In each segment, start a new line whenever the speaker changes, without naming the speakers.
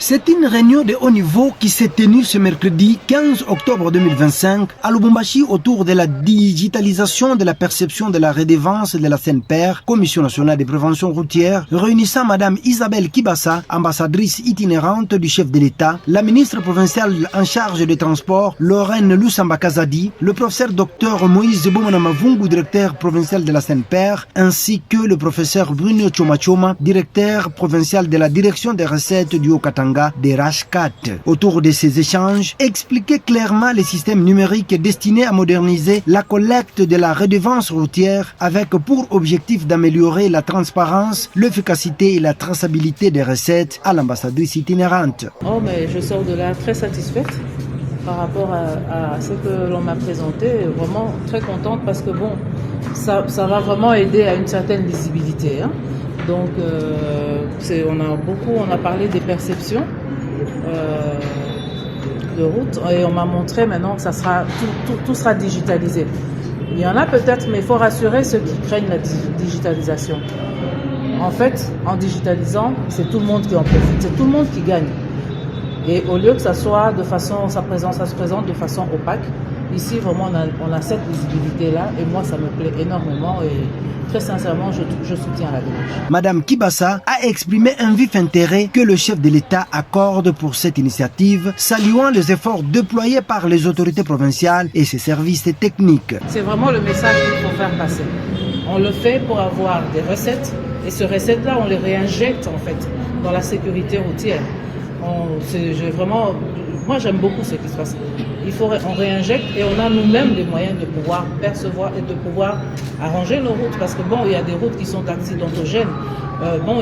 C'est une réunion de haut niveau qui s'est tenue ce mercredi 15 octobre 2025 à Lubumbashi autour de la digitalisation de la perception de la redevance de la CNPR, Commission nationale de prévention routière, réunissant Madame Isabelle Kibasa, ambassadrice itinérante du chef de l'État, la ministre provinciale en charge des transports, Lorraine Lusamba Kazadi, le professeur Dr Moïse Bomanamavungu, directeur provincial de la CNPR, ainsi que le professeur Bruno Choma, directeur provincial de la direction des recettes du Haut-Katanga des RACH4. Autour de ces échanges, expliquer clairement les systèmes numériques destinés à moderniser la collecte de la redevance routière avec pour objectif d'améliorer la transparence, l'efficacité et la traçabilité des recettes à l'ambassadrice itinérante.
Oh, mais je sors de là très satisfaite par rapport à ce que l'on m'a présenté, vraiment très contente parce que bon, ça va vraiment aider à une certaine lisibilité. Donc, on a parlé des perceptions de route et on m'a montré maintenant que tout sera digitalisé. Il y en a peut-être, mais il faut rassurer ceux qui craignent la digitalisation. En fait, en digitalisant, c'est tout le monde qui en profite, c'est tout le monde qui gagne. Et au lieu que ça soit ça se présente de façon opaque, ici vraiment on a cette visibilité-là et moi ça me plaît énormément et très sincèrement je soutiens la démarche.
Madame Kibasa a exprimé un vif intérêt que le chef de l'État accorde pour cette initiative, saluant les efforts déployés par les autorités provinciales et ses services techniques. C'est
vraiment le message qu'il faut faire passer. On le fait pour avoir des recettes et ces recettes-là on les réinjecte en fait dans la sécurité routière. Moi j'aime beaucoup ce qui se passe. On réinjecte et on a nous-mêmes les moyens de pouvoir percevoir et de pouvoir arranger nos routes parce que bon, il y a des routes qui sont accidentogènes.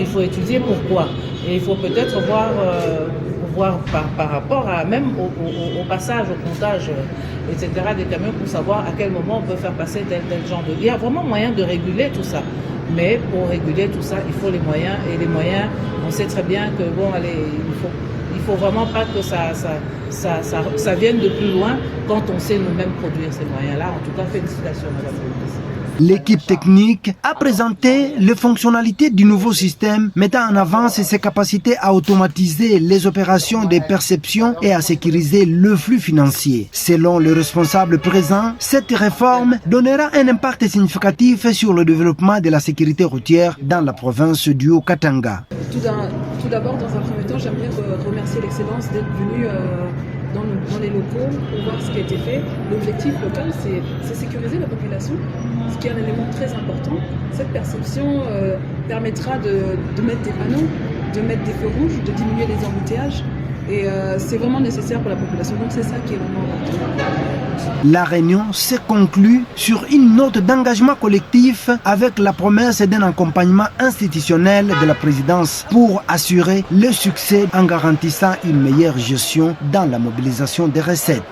Il faut étudier pourquoi. Et il faut peut-être voir par rapport à même au passage, au comptage, etc. des camions pour savoir à quel moment on peut faire passer tel genre de... Il y a vraiment moyen de réguler tout ça. Mais pour réguler tout ça, il faut les moyens. Et les moyens, on sait très bien que il faut vraiment pas que ça vienne de plus loin quand on sait nous-mêmes produire ces moyens-là. En tout cas, félicitations, Madame la Ministre.
L'équipe technique a présenté les fonctionnalités du nouveau système mettant en avant ses capacités à automatiser les opérations de perception et à sécuriser le flux financier. Selon le responsable présent, cette réforme donnera un impact significatif sur le développement de la sécurité routière dans la province du Haut-Katanga.
Tout d'abord, dans un premier temps, j'aimerais remercier l'Excellence d'être venu dans les locaux pour voir ce qui a été fait. L'objectif local, c'est sécuriser la population, ce qui est un élément très important. Cette perception permettra de mettre des panneaux, de mettre des feux rouges, de diminuer les embouteillages. Et c'est vraiment nécessaire pour la population. Donc c'est ça qui est vraiment important.
La réunion s'est conclue sur une note d'engagement collectif avec la promesse d'un accompagnement institutionnel de la présidence pour assurer le succès en garantissant une meilleure gestion dans la mobilisation des recettes.